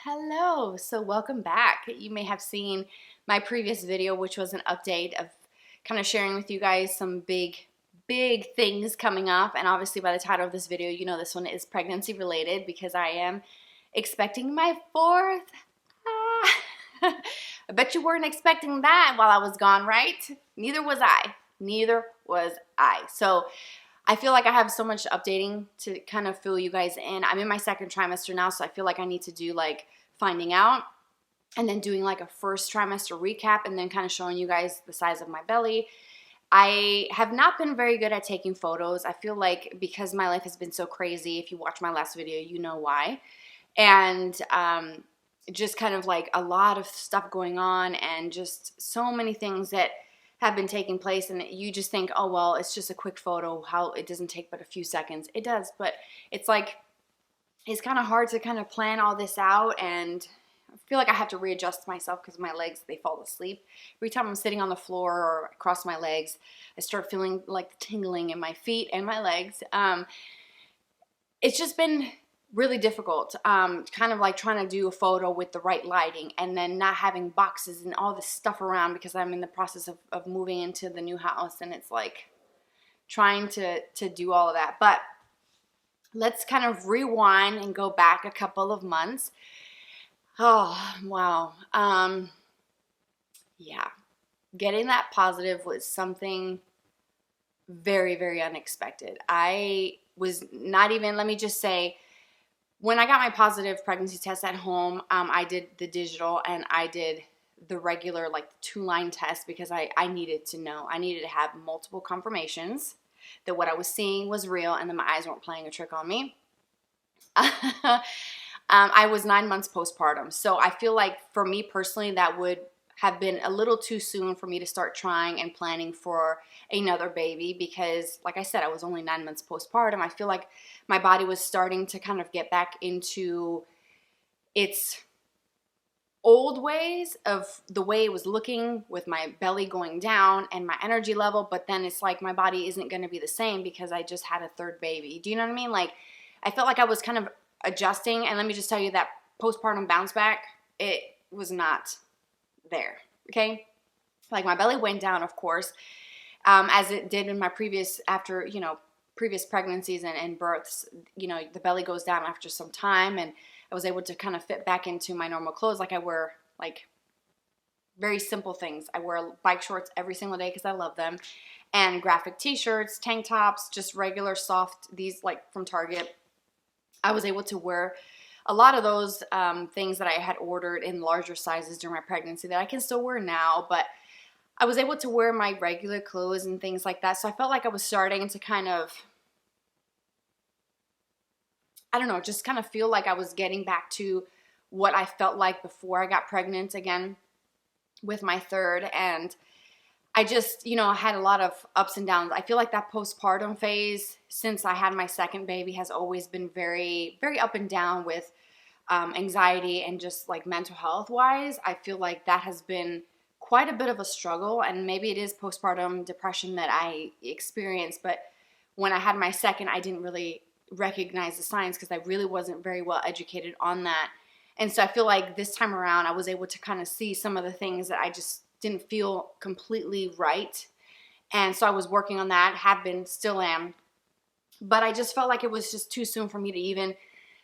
Hello, so welcome back. You may have seen my previous video, which was an update of kind of sharing with you guys some big things coming up. And obviously by the title of this video, you know this one is pregnancy related because I am expecting my fourth. I bet you weren't expecting that while I was gone, right? Neither was I. Neither was I. So I feel like I have so much updating to kind of fill you guys in. I'm in my second trimester now, so I feel like I need to do like finding out and then doing like a first trimester recap and then kind of showing you guys the size of my belly. I have not been very good at taking photos. I feel like because my life has been so crazy, if you watch my last video, you know why. And just kind of like a lot of stuff going on and just so many things that have been taking place, and you just think, oh well, it's just a quick photo, how it doesn't take but a few seconds. It does, but it's like it's kind of hard to kind of plan all this out, and I feel like I have to readjust myself because my legs, they fall asleep every time I'm sitting on the floor or across my legs. I start feeling like the tingling in my feet and my legs. It's just been really difficult, kind of like trying to do a photo with the right lighting and then not having boxes and all this stuff around because I'm in the process of moving into the new house, and it's like trying to do all of that. But let's kind of rewind and go back a couple of months. Oh, wow. Yeah. Getting that positive was something very unexpected. I was not even, let me just say, when I got my positive pregnancy test at home, I did the digital and I did the regular, like, 2-line test because I needed to know. I needed to have multiple confirmations that what I was seeing was real and that my eyes weren't playing a trick on me. I was 9 months postpartum, so I feel like for me personally, that would have been a little too soon for me to start trying and planning for another baby because, like I said, I was only 9 months postpartum. I feel like my body was starting to kind of get back into its old ways of the way it was looking with my belly going down and my energy level, but then it's like my body isn't going to be the same because I just had a third baby. Do you know what I mean? Like, I felt like I was kind of adjusting, and let me just tell you that postpartum bounce back, it was not there, okay? Like, my belly went down, of course, as it did in my previous, after, previous pregnancies and births. The belly goes down after some time, and I was able to kind of fit back into my normal clothes. Like, I wear, like, very simple things. I wear bike shorts every single day because I love them, and graphic t-shirts, tank tops, just regular soft, these, like, from Target. I was able to wear a lot of those things that I had ordered in larger sizes during my pregnancy that I can still wear now, but I was able to wear my regular clothes and things like that. So I felt like I was starting to kind of, I don't know, just kind of feel like I was getting back to what I felt like before I got pregnant again with my third. And I just, had a lot of ups and downs. I feel like that postpartum phase, since I had my second baby, has always been very up and down with anxiety and just like mental health wise. I feel like that has been quite a bit of a struggle, and maybe it is postpartum depression that I experienced, but when I had my second, I didn't really recognize the signs because I really wasn't very well educated on that. And so I feel like this time around, I was able to kind of see some of the things that I just didn't feel completely right. And so I was working on that, have been, still am. But I just felt like it was just too soon for me to even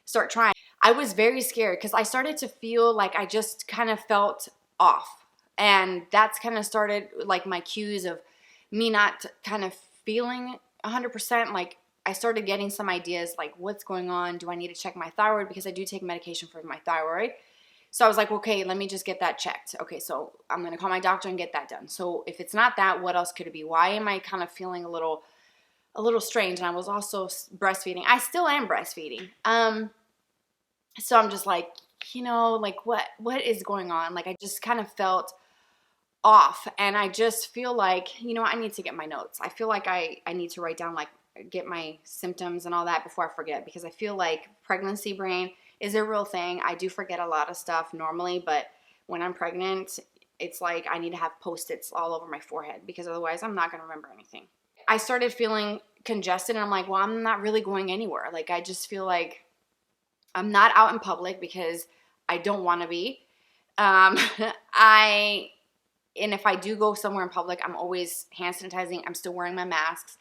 start trying. I was very scared because I started to feel like I just kind of felt off. And that's kind of started like my cues of me not kind of feeling 100%. Like, I started getting some ideas like, what's going on? Do I need to check my thyroid? Because I do take medication for my thyroid. So I was like, okay, let me just get that checked. Okay, so I'm going to call my doctor and get that done. So if it's not that, what else could it be? Why am I kind of feeling a little strange? And I was also breastfeeding. I still am breastfeeding. So I'm just like, like what is going on? Like, I just kind of felt off, and I just feel like, I need to get my notes. I feel like I need to write down, like, get my symptoms and all that before I forget, because I feel like pregnancy brain is a real thing. I do forget a lot of stuff normally, but when I'm pregnant, it's like I need to have Post-its all over my forehead because otherwise I'm not going to remember anything. I started feeling congested, and I'm like, well, I'm not really going anywhere. Like, I just feel like I'm not out in public because I don't want to be. I And if I do go somewhere in public, I'm always hand sanitizing. I'm still wearing my masks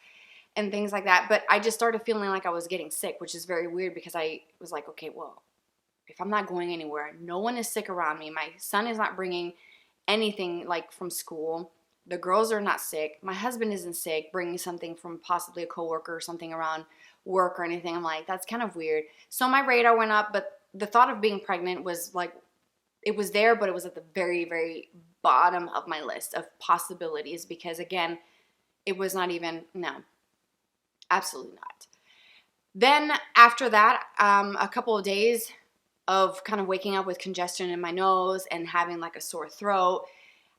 and things like that. But I just started feeling like I was getting sick, which is very weird because I was like, okay, well, if I'm not going anywhere, no one is sick around me. My son is not bringing anything like from school. The girls are not sick. My husband isn't sick, bringing something from possibly a coworker or something around work or anything. I'm like, that's kind of weird. So my radar went up, but the thought of being pregnant was like, it was there, but it was at the very, very bottom of my list of possibilities because, again, it was not even, no, absolutely not. Then after that, a couple of days of kind of waking up with congestion in my nose and having like a sore throat,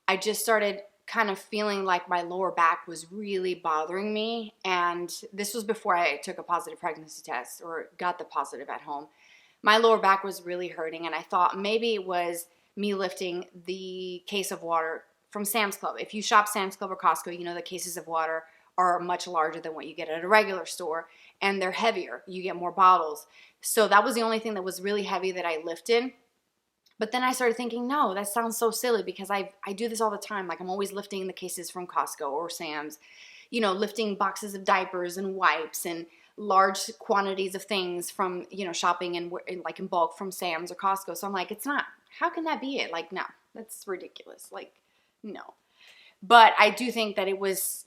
I just started kind of feeling like my lower back was really bothering me. And this was before I took a positive pregnancy test or got the positive at home. My lower back was really hurting, and I thought maybe it was me lifting the case of water from Sam's Club. If you shop Sam's Club or Costco, you know the cases of water are much larger than what you get at a regular store, and they're heavier. You get more bottles. So that was the only thing that was really heavy that I lifted. But then I started thinking, no, that sounds so silly because I do this all the time. Like I'm always lifting the cases from Costco or Sam's, you know, lifting boxes of diapers and wipes and large quantities of things from, you know, shopping and like in bulk from Sam's or Costco. So I'm like, it's not, how can that be it? Like, no, that's ridiculous. Like, no. But I do think that it was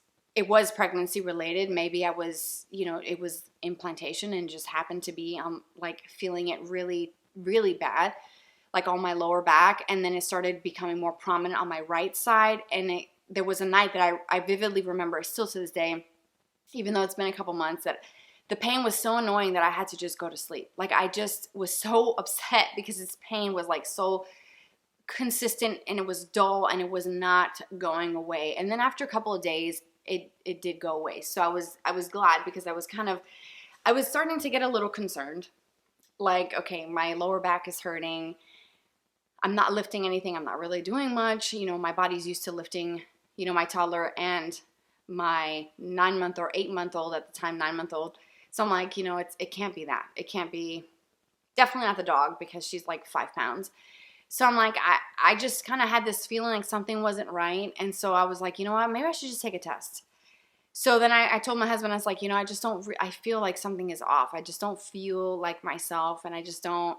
pregnancy related. Maybe I was, you know, it was implantation and just happened to be like feeling it really, really bad, like on my lower back. And then it started becoming more prominent on my right side. And there was a night that I vividly remember, still to this day, even though it's been a couple months, that the pain was so annoying that I had to just go to sleep. Like I just was so upset because this pain was like so consistent and it was dull and it was not going away. And then after a couple of days, it did go away. So I was glad because I was starting to get a little concerned. Like, okay, my lower back is hurting. I'm not lifting anything. I'm not really doing much. You know, my body's used to lifting, you know, my toddler and my 9-month or 8-month-old at the time, 9-month-old. So I'm like, you know, it can't be that. It can't be, definitely not the dog because she's like 5 pounds. So I'm like, I just kind of had this feeling like something wasn't right. And so I was like, you know what, maybe I should just take a test. So then I told my husband, I was like, you know, I just don't, I feel like something is off. I just don't feel like myself and I just don't.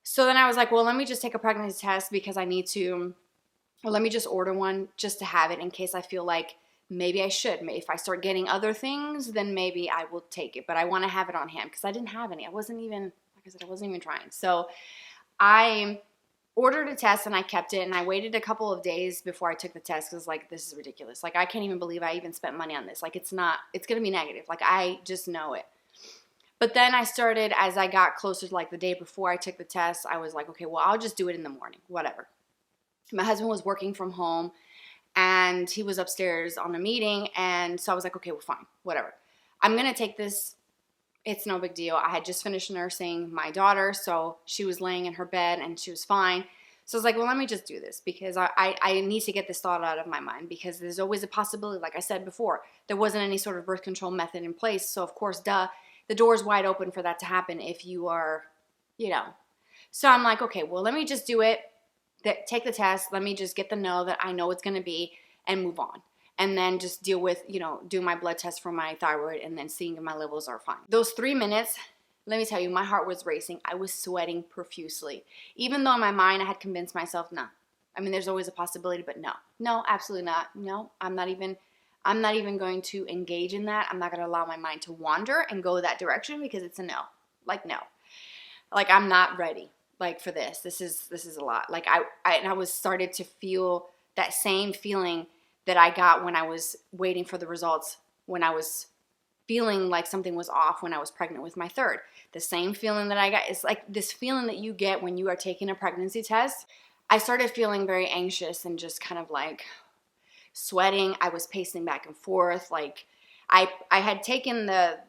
So then I was like, well, let me just take a pregnancy test because I need to, or let me just order one just to have it in case I feel like maybe I should. If I start getting other things, then maybe I will take it. But I want to have it on hand because I didn't have any. I wasn't even, like I said, I wasn't even trying. So I ordered a test and I kept it. And I waited a couple of days before I took the test because like, this is ridiculous. Like, I can't even believe I even spent money on this. Like, it's going to be negative. Like, I just know it. But then I started, as I got closer to like the day before I took the test, I was like, okay, well, I'll just do it in the morning, whatever. My husband was working from home. And he was upstairs on a meeting. And so I was like, okay, well, fine, whatever. I'm going to take this. It's no big deal. I had just finished nursing my daughter. So she was laying in her bed and she was fine. So I was like, well, let me just do this because I need to get this thought out of my mind because there's always a possibility. Like I said before, there wasn't any sort of birth control method in place. So of course, the door's wide open for that to happen if you are, you know. So I'm like, okay, well, let me just do it. Take the test. Let me just get the know that I know it's going to be and move on. And then just deal with, you know, do my blood test for my thyroid and then seeing if my levels are fine. Those 3 minutes, let me tell you, my heart was racing. I was sweating profusely. Even though in my mind I had convinced myself, no. I mean, there's always a possibility, but no. No, absolutely not. No, I'm not even going to engage in that. I'm not going to allow my mind to wander and go that direction because it's a no. Like, no. Like, I'm not ready. Like for this is a lot. Like I was started to feel that same feeling that I got when I was waiting for the results, when I was feeling like something was off when I was pregnant with my third. The same feeling that I got, it's like this feeling that you get when you are taking a pregnancy test. I started feeling very anxious and just kind of like sweating. I was pacing back and forth. Like I had taken the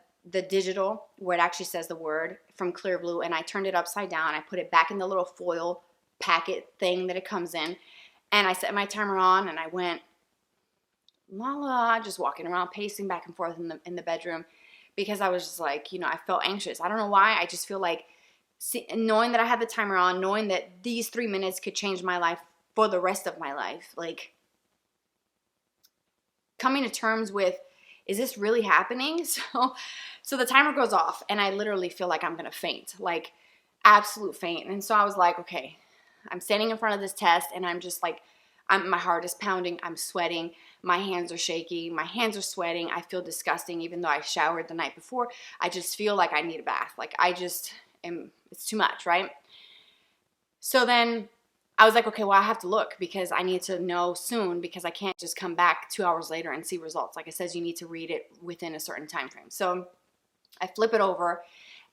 digital where it actually says the word from Clear Blue and I turned it upside down. I put it back in the little foil packet thing that it comes in and I set my timer on and I went la la, just walking around pacing back and forth in the bedroom because I was just like, you know, I felt anxious. I don't know why. I just feel like knowing that I had the timer on, knowing that these 3 minutes could change my life for the rest of my life, like coming to terms with, is this really happening? So the timer goes off and I literally feel like I'm gonna faint, like absolute faint. And so I was like, okay, I'm standing in front of this test and I'm just like, my heart is pounding, I'm sweating, my hands are shaky, my hands are sweating, I feel disgusting even though I showered the night before. I just feel like I need a bath. Like I just am, it's too much, right? So then I was like, okay, well, I have to look because I need to know soon because I can't just come back 2 hours later and see results. Like it says, you need to read it within a certain time frame. So I flip it over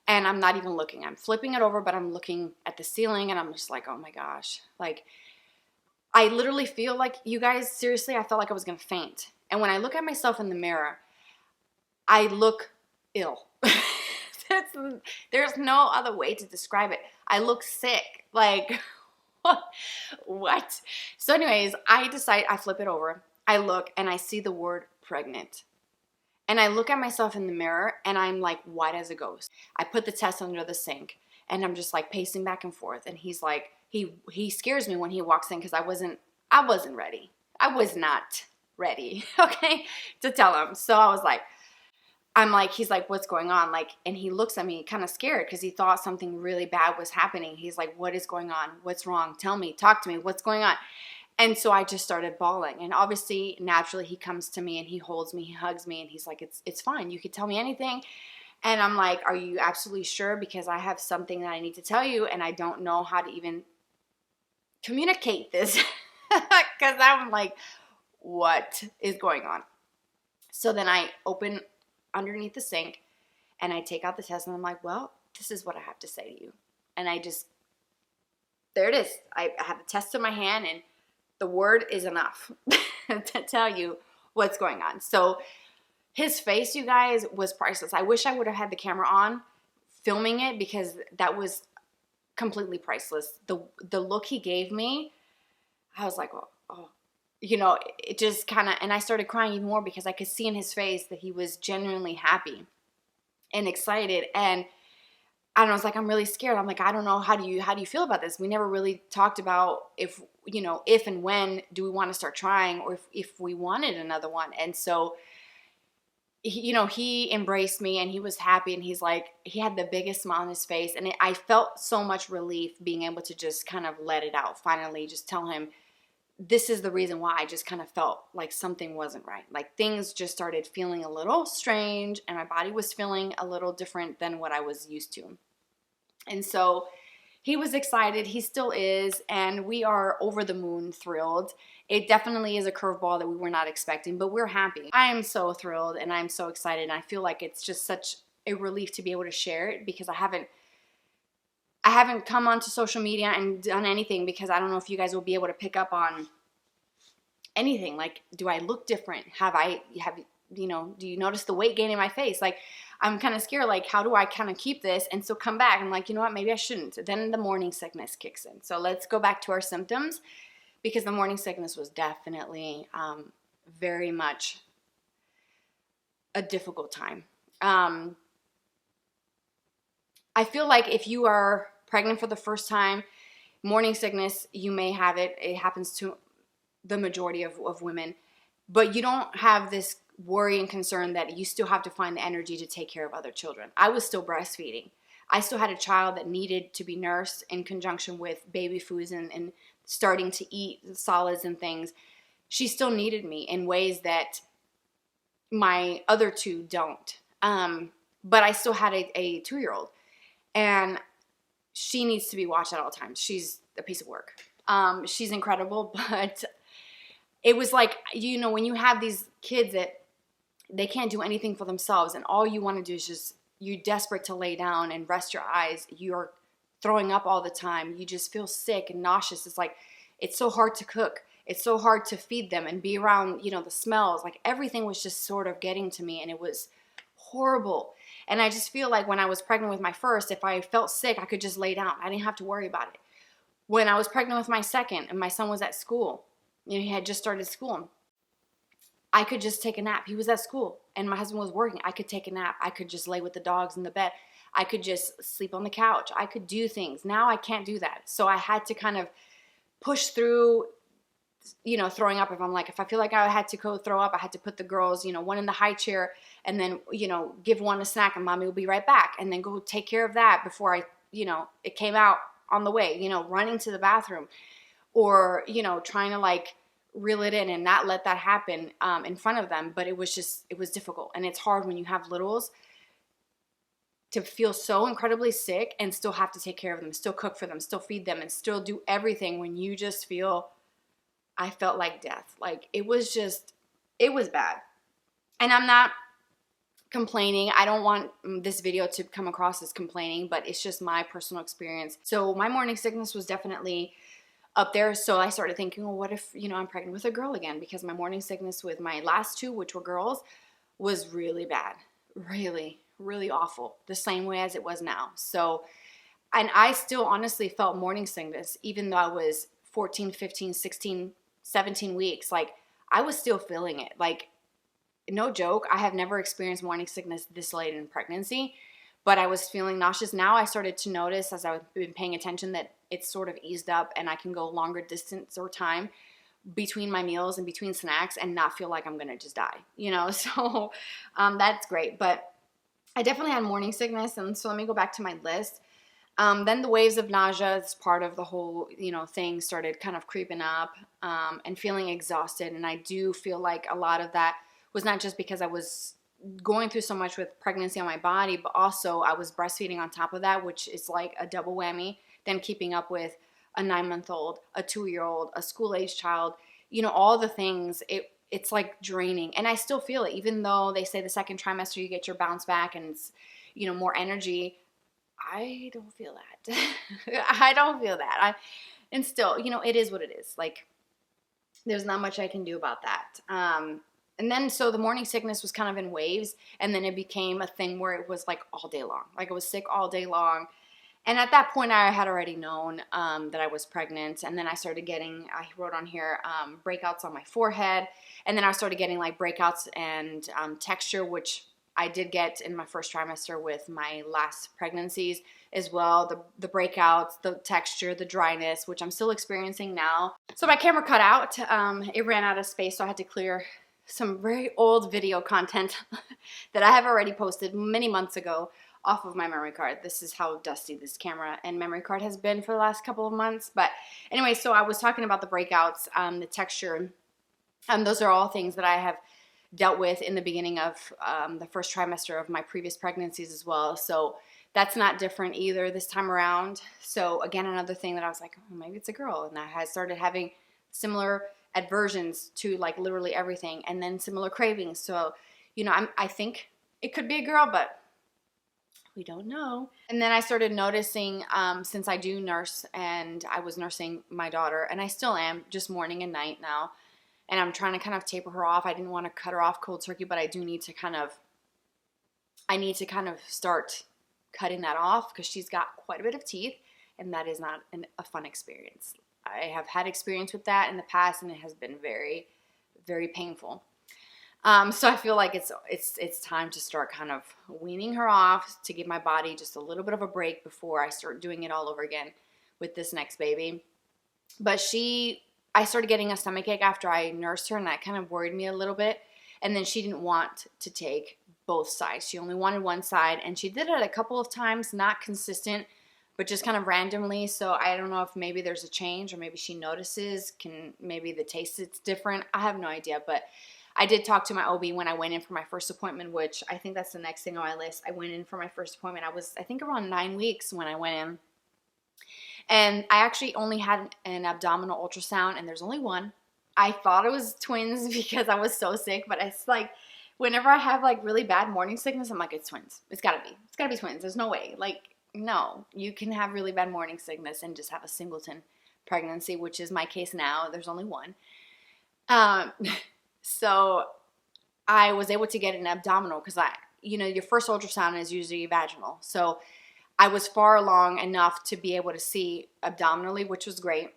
and I'm not even looking. I'm flipping it over, but I'm looking at the ceiling and I'm just like, oh my gosh. Like I literally feel like, you guys, seriously, I felt like I was going to faint. And when I look at myself in the mirror, I look ill. There's no other way to describe it. I look sick. Like, what? So anyways, I decide, I flip it over. I look and I see the word pregnant. And I look at myself in the mirror and I'm like white as a ghost. I put the test under the sink and I'm just like pacing back and forth. And he's like, he scares me when he walks in because I wasn't ready. I was not ready, okay, to tell him. So I was like, he's like, what's going on? Like, and he looks at me kind of scared because he thought something really bad was happening. He's like, what is going on? What's wrong? Tell me, talk to me, what's going on? And so I just started bawling. And obviously, naturally, he comes to me and he holds me, he hugs me, and he's like, it's fine. You could tell me anything. And I'm like, are you absolutely sure? Because I have something that I need to tell you and I don't know how to even communicate this. Because I'm like, what is going on? So then I open underneath the sink and I take out the test and I'm like, well, this is what I have to say to you. And I just, there it is. I have the test in my hand and the word is enough to tell you what's going on. So his face, you guys, was priceless. I wish I would have had the camera on filming it because that was completely priceless. The look he gave me, I was like, oh. You know, it just kind of, and I started crying even more because I could see in his face that he was genuinely happy and excited. And I don't know, it's like, I'm really scared. I'm like, I don't know, how do you feel about this? We never really talked about if and when do we want to start trying or if we wanted another one. And so, he embraced me and he was happy and he's like, he had the biggest smile on his face. And I felt so much relief being able to just kind of let it out. Finally, just tell him, this is the reason why I just kind of felt like something wasn't right. Like things just started feeling a little strange and my body was feeling a little different than what I was used to. And so he was excited. He still is. And we are over the moon thrilled. It definitely is a curveball that we were not expecting, but we're happy. I am so thrilled and I'm so excited. And I feel like it's just such a relief to be able to share it because I haven't come onto social media and done anything because I don't know if you guys will be able to pick up on anything. Like, do I look different? Do you notice the weight gain in my face? Like, I'm kind of scared. Like, how do I kind of keep this? And so come back. I'm like, you know what? Maybe I shouldn't. Then the morning sickness kicks in. So let's go back to our symptoms because the morning sickness was definitely very much a difficult time. I feel like if you are pregnant for the first time, morning sickness, you may have it. It happens to the majority of women. But you don't have this worry and concern that you still have to find the energy to take care of other children. I was still breastfeeding. I still had a child that needed to be nursed in conjunction with baby foods and starting to eat solids and things. She still needed me in ways that my other two don't. But I still had a 2-year-old. And she needs to be watched at all times. She's a piece of work. She's incredible, but it was like, when you have these kids that they can't do anything for themselves and all you want to do is just, you're desperate to lay down and rest your eyes. You're throwing up all the time. You just feel sick and nauseous. It's like, it's so hard to cook. It's so hard to feed them and be around, the smells. Like everything was just sort of getting to me and it was horrible. And I just feel like when I was pregnant with my first, if I felt sick, I could just lay down. I didn't have to worry about it. When I was pregnant with my second and my son was at school, he had just started school, I could just take a nap. He was at school and my husband was working. I could take a nap. I could just lay with the dogs in the bed. I could just sleep on the couch. I could do things. Now I can't do that. So I had to kind of push through, throwing up. If I feel like I had to go throw up, I had to put the girls, one in the high chair and then, give one a snack and mommy will be right back, and then go take care of that before it came out on the way, running to the bathroom, or, trying to like reel it in and not let that happen in front of them. But it was difficult. And it's hard when you have littles to feel so incredibly sick and still have to take care of them, still cook for them, still feed them, and still do everything when you just feel, I felt like death. Like it was bad. And I'm not complaining. I don't want this video to come across as complaining, but it's just my personal experience. So my morning sickness was definitely up there. So I started thinking, well, what if, I'm pregnant with a girl again? Because my morning sickness with my last two, which were girls, was really bad. Really, really awful. The same way as it was now. So, and I still honestly felt morning sickness, even though I was 14, 15, 16, 17 weeks. Like I was still feeling it. Like no joke. I have never experienced morning sickness this late in pregnancy, but I was feeling nauseous. Now I started to notice as I've been paying attention that it's sort of eased up and I can go longer distance or time between my meals and between snacks and not feel like I'm going to just die, so that's great. But I definitely had morning sickness. And so let me go back to my list. Then the waves of nausea as part of the whole, thing started kind of creeping up and feeling exhausted. And I do feel like a lot of that was not just because I was going through so much with pregnancy on my body, but also I was breastfeeding on top of that, which is like a double whammy. Then keeping up with a 9-month-old, a 2-year-old, a school-age child, all the things, it's like draining. And I still feel it, even though they say the second trimester you get your bounce back and it's, more energy. I don't feel that. I don't feel that. And still, it is what it is. Like, there's not much I can do about that. And then, so the morning sickness was kind of in waves, and then it became a thing where it was like all day long. Like I was sick all day long. And at that point, I had already known that I was pregnant. And then I started getting, I wrote on here, breakouts on my forehead. And then I started getting like breakouts and texture, which I did get in my first trimester with my last pregnancies as well. The breakouts, the texture, the dryness, which I'm still experiencing now. So my camera cut out. It ran out of space, so I had to clear some very old video content that I have already posted many months ago off of my memory card. This is how dusty this camera and memory card has been for the last couple of months. But anyway, so I was talking about the breakouts, the texture. Those are all things that I have dealt with in the beginning of the first trimester of my previous pregnancies as well. So that's not different either this time around. So again, another thing that I was like, oh, maybe it's a girl. And I had started having similar aversions to like literally everything, and then similar cravings. So, I think it could be a girl, but we don't know. And then I started noticing, since I do nurse, and I was nursing my daughter, and I still am, just morning and night now, and I'm trying to kind of taper her off. I didn't want to cut her off cold turkey, but I do need to kind of start cutting that off because she's got quite a bit of teeth, and that is not a fun experience. I have had experience with that in the past, and it has been very, very painful. So I feel like it's time to start kind of weaning her off to give my body just a little bit of a break before I start doing it all over again with this next baby. But I started getting a stomachache after I nursed her, and that kind of worried me a little bit. And then she didn't want to take both sides. She only wanted one side, and she did it a couple of times, not consistent, but just kind of randomly. So I don't know if maybe there's a change, or maybe she notices, maybe the taste is different. I have no idea, but I did talk to my OB when I went in for my first appointment, which I think that's the next thing on my list. I went in for my first appointment. I think around 9 weeks when I went in. And I actually only had an abdominal ultrasound, and there's only one. I thought it was twins because I was so sick, but it's like whenever I have like really bad morning sickness, I'm like, it's twins. It's gotta be twins. There's no way. Like, no, you can have really bad morning sickness and just have a singleton pregnancy, which is my case now. There's only one. So I was able to get an abdominal because your first ultrasound is usually vaginal. So I was far along enough to be able to see abdominally, which was great.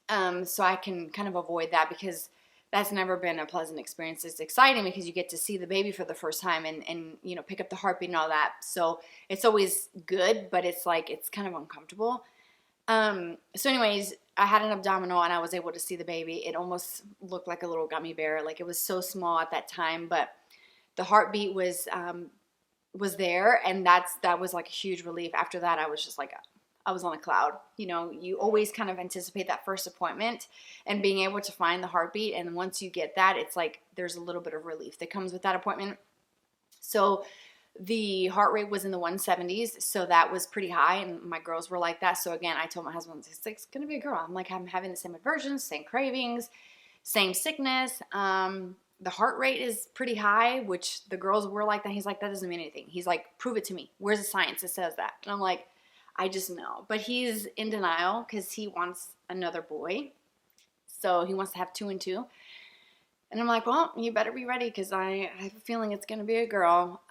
So I can kind of avoid that because that's never been a pleasant experience. It's exciting because you get to see the baby for the first time and you know, pick up the heartbeat and all that. So it's always good, but it's like, it's kind of uncomfortable. So anyways, I had an abdominal and I was able to see the baby. It almost looked like a little gummy bear. Like, it was so small at that time, but the heartbeat was there, and that was like a huge relief. After that, I was just like, I was on a cloud. You know, you always kind of anticipate that first appointment and being able to find the heartbeat. And once you get that, it's like there's a little bit of relief that comes with that appointment. So the heart rate was in the 170s, so that was pretty high, and my girls were like that. So again, I told my husband, it's going to be a girl. I'm like, I'm having the same aversions, same cravings, same sickness. The heart rate is pretty high, which the girls were like that. He's like, that doesn't mean anything. He's like, prove it to me. Where's the science that says that? And I'm like, I just know. But he's in denial because he wants another boy. So he wants to have 2 and 2. And I'm like, well, you better be ready because I have a feeling it's going to be a girl.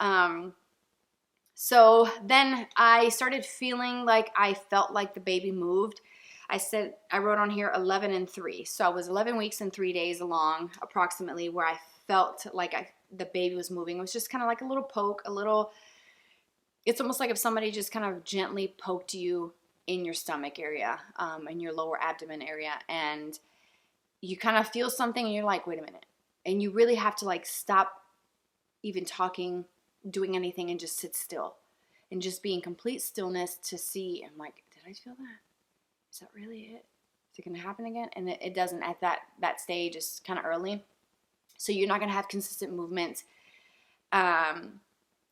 So then I started feeling like I felt like the baby moved. I wrote on here 11 and 3. So I was 11 weeks and 3 days along approximately where I felt like the baby was moving. It was just kind of like a little poke, it's almost like if somebody just kind of gently poked you in your stomach area, in your lower abdomen area, and you kind of feel something and you're like, wait a minute. And you really have to like stop even talking, doing anything, and just sit still and just be in complete stillness to see. I'm like, did I feel that? Is that really it? Is it going to happen again? And it doesn't at that stage. It's kind of early. So you're not going to have consistent movement.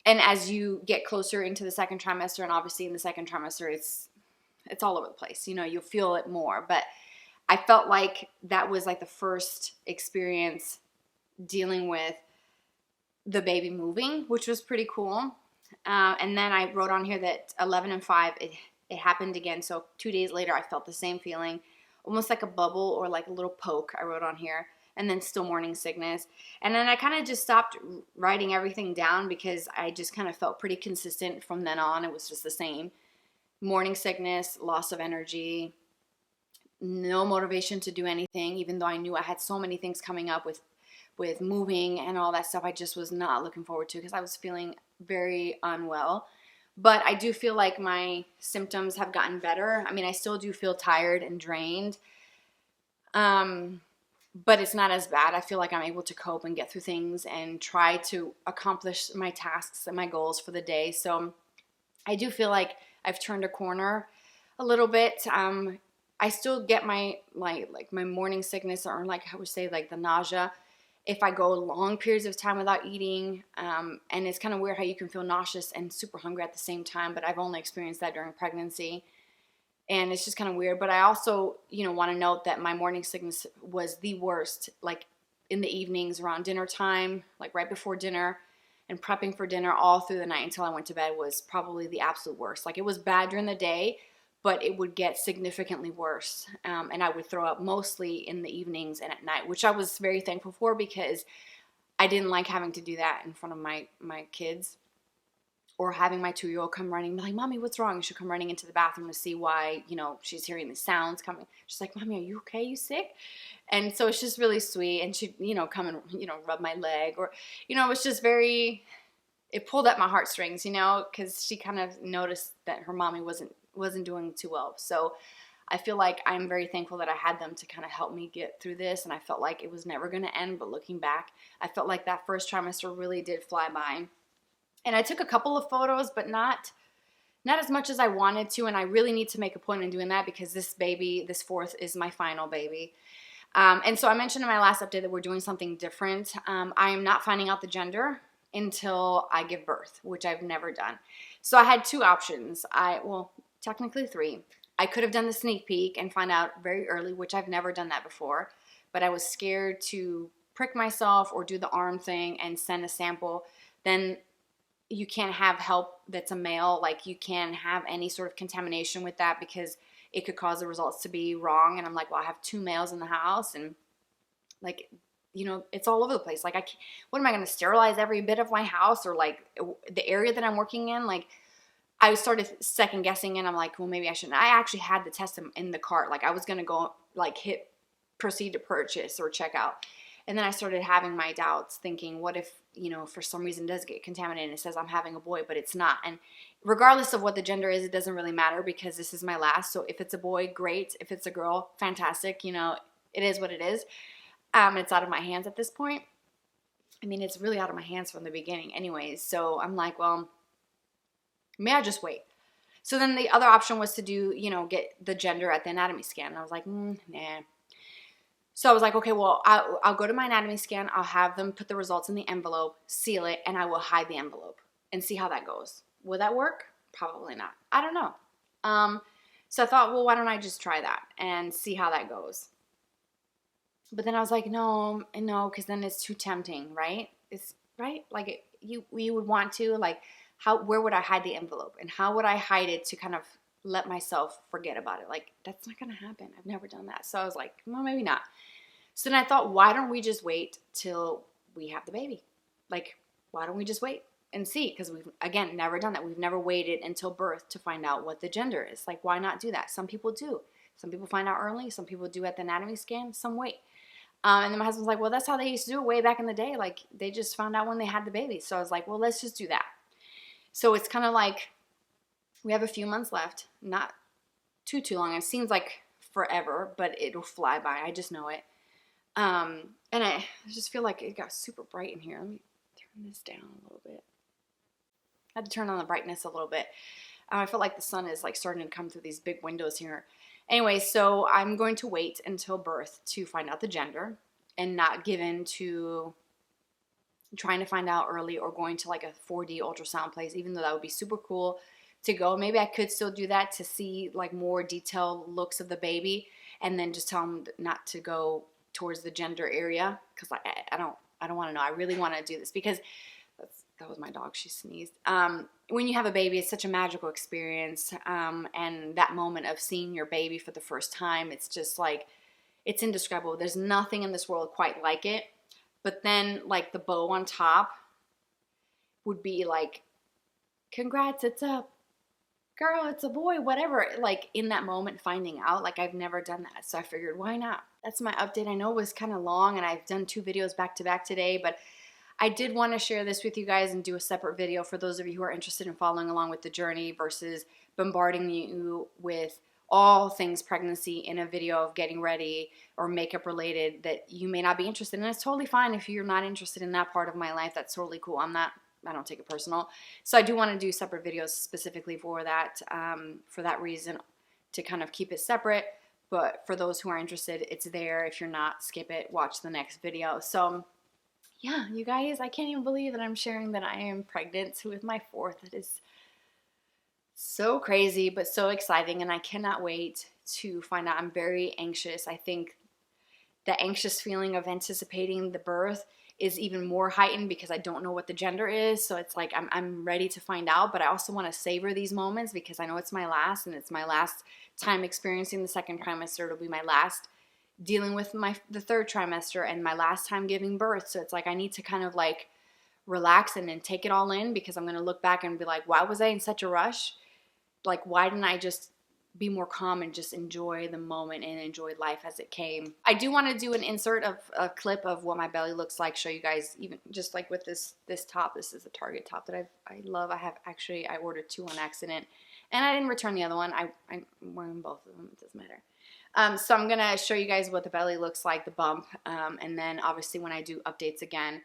And as you get closer into the second trimester, and obviously in the second trimester, it's all over the place. You know, you'll feel it more. But I felt like that was like the first experience dealing with the baby moving, which was pretty cool. And then I wrote on here that 11 and 5, it happened again. So 2 days later, I felt the same feeling, almost like a bubble or like a little poke, I wrote on here. And then still morning sickness. And then I kind of just stopped writing everything down because I just kind of felt pretty consistent from then on. It was just the same. Morning sickness, loss of energy, no motivation to do anything, even though I knew I had so many things coming up with moving and all that stuff. I just was not looking forward to because I was feeling very unwell. But I do feel like my symptoms have gotten better. I mean, I still do feel tired and drained. But it's not as bad. I feel like I'm able to cope and get through things and try to accomplish my tasks and my goals for the day. So I do feel like I've turned a corner a little bit. I still get my morning sickness, or like I would say like the nausea, if I go long periods of time without eating. And it's kind of weird how you can feel nauseous and super hungry at the same time, but I've only experienced that during pregnancy. And it's just kind of weird. But I also, want to note that my morning sickness was the worst, like in the evenings around dinner time, like right before dinner and prepping for dinner all through the night until I went to bed was probably the absolute worst. Like, it was bad during the day, but it would get significantly worse. And I would throw up mostly in the evenings and at night, which I was very thankful for because I didn't like having to do that in front of my kids. Or having my 2-year-old come running, like, Mommy, what's wrong? And she'll come running into the bathroom to see why, she's hearing these sounds coming. She's like, Mommy, are you okay? You sick? And so it's just really sweet. And she'd, come and, rub my leg. Or, it was just it pulled at my heartstrings, because she kind of noticed that her mommy wasn't doing too well. So I feel like I'm very thankful that I had them to kind of help me get through this. And I felt like it was never going to end. But looking back, I felt like that first trimester really did fly by. And I took a couple of photos, but not as much as I wanted to. And I really need to make a point in doing that because this baby, this fourth, is my final baby. And so I mentioned in my last update that we're doing something different. I am not finding out the gender until I give birth, which I've never done. So I had 2 options. Technically 3. I could have done the sneak peek and find out very early, which I've never done that before. But I was scared to prick myself or do the arm thing and send a sample. Then you can't have help that's a male. Like, you can't have any sort of contamination with that because it could cause the results to be wrong. And I'm like, well, I have 2 males in the house and like, it's all over the place. Like, what am I going to sterilize every bit of my house or like the area that I'm working in? Like, I started second guessing and I'm like, well, maybe I shouldn't. I actually had the test in the cart. Like, I was going to go like hit proceed to purchase or check out. And then I started having my doubts, thinking, what if, you know, for some reason it does get contaminated and it says I'm having a boy, but it's not. And regardless of what the gender is, it doesn't really matter because this is my last. So if it's a boy, great. If it's a girl, fantastic. You know, it is what it is. It's out of my hands at this point. I mean, it's really out of my hands from the beginning anyways. So I'm like, well, may I just wait? So then the other option was to do, you know, get the gender at the anatomy scan. And I was like, nah. So I was like, okay, well, I'll go to my anatomy scan. I'll have them put the results in the envelope, seal it, and I will hide the envelope and see how that goes. Will that work? Probably not. I don't know. So I thought, well, why don't I just try that and see how that goes? But then I was like, no, because then it's too tempting, right? It's right. Like you would want to, like, where would I hide the envelope and how would I hide it to kind of let myself forget about it? Like, that's not going to happen. I've never done that. So I was like, well, maybe not. So then I thought, why don't we just wait till we have the baby? Like, why don't we just wait and see? Because we've, again, never done that. We've never waited until birth to find out what the gender is. Like, why not do that? Some people do. Some people find out early. Some people do at the anatomy scan. Some wait. And then my husband's like, well, that's how they used to do it way back in the day. Like, they just found out when they had the baby. So I was like, well, let's just do that. So it's kind of like we have a few months left. Not too long. It seems like forever, but it'll fly by. I just know it. And I just feel like it got super bright in here. Let me turn this down a little bit. I had to turn on the brightness a little bit. I feel like the sun is like starting to come through these big windows here. Anyway, so I'm going to wait until birth to find out the gender and not give in to trying to find out early or going to like a 4D ultrasound place, even though that would be super cool to go. Maybe I could still do that to see like more detailed looks of the baby and then just tell them not to go towards the gender area because I don't want to know. I really want to do this because that was my dog. She sneezed. When you have a baby, it's such a magical experience. And that moment of seeing your baby for the first time, it's just like, it's indescribable. There's nothing in this world quite like it. But then like the bow on top would be like, congrats, it's a girl, it's a boy, whatever. Like in that moment, finding out, like I've never done that. So I figured, why not? That's my update. I know it was kind of long and I've done 2 videos back to back today, but I did want to share this with you guys and do a separate video for those of you who are interested in following along with the journey versus bombarding you with all things pregnancy in a video of getting ready or makeup related that you may not be interested in. It's totally fine if you're not interested in that part of my life. That's totally cool. I don't take it personal. So I do want to do separate videos specifically for that reason, to kind of keep it separate. But for those who are interested, it's there. If you're not, skip it, watch the next video. So yeah, you guys, I can't even believe that I'm sharing that I am pregnant with my 4th. It is so crazy, but so exciting, and I cannot wait to find out. I'm very anxious. I think the anxious feeling of anticipating the birth is even more heightened because I don't know what the gender is. So it's like I'm ready to find out, but I also want to savor these moments because I know it's my last, and it's my last time experiencing the 2nd trimester. It'll be my last dealing with the 3rd trimester and my last time giving birth. So it's like I need to kind of like relax and then take it all in because I'm going to look back and be like, why was I in such a rush? Like, why didn't I just be more calm and just enjoy the moment and enjoy life as it came? I do want to do an insert of a clip of what my belly looks like, show you guys, even just like with this top. This is a Target top that I love. I ordered 2 on accident and I didn't return the other one. I'm wearing both of them. It doesn't matter. So I'm going to show you guys what the belly looks like, the bump, and then obviously when I do updates again.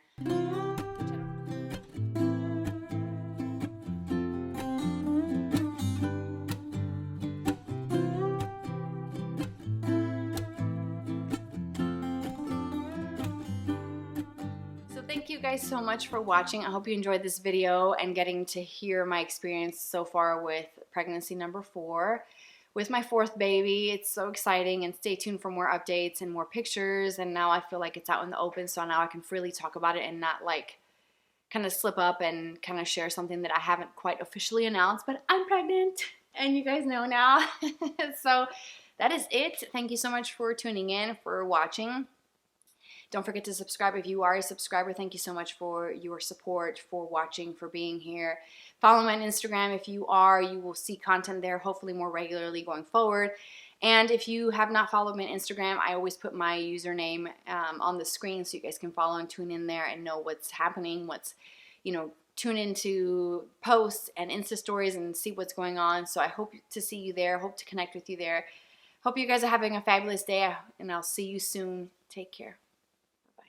Thank you guys so much for watching. I hope you enjoyed this video and getting to hear my experience so far with pregnancy number 4 with my 4th baby. It's so exciting, and stay tuned for more updates and more pictures. And now I feel like it's out in the open, so now I can freely talk about it and not like kind of slip up and kind of share something that I haven't quite officially announced, but I'm pregnant and you guys know now. So that is it. Thank you so much for tuning in, for watching. Don't forget to subscribe if you are a subscriber. Thank you so much for your support, for watching, for being here. Follow me on Instagram if you are. You will see content there, hopefully more regularly going forward. And if you have not followed me on Instagram, I always put my username on the screen so you guys can follow and tune in there and know what's happening, what's, you know, tune into posts and Insta stories and see what's going on. So I hope to see you there, hope to connect with you there. Hope you guys are having a fabulous day, and I'll see you soon. Take care.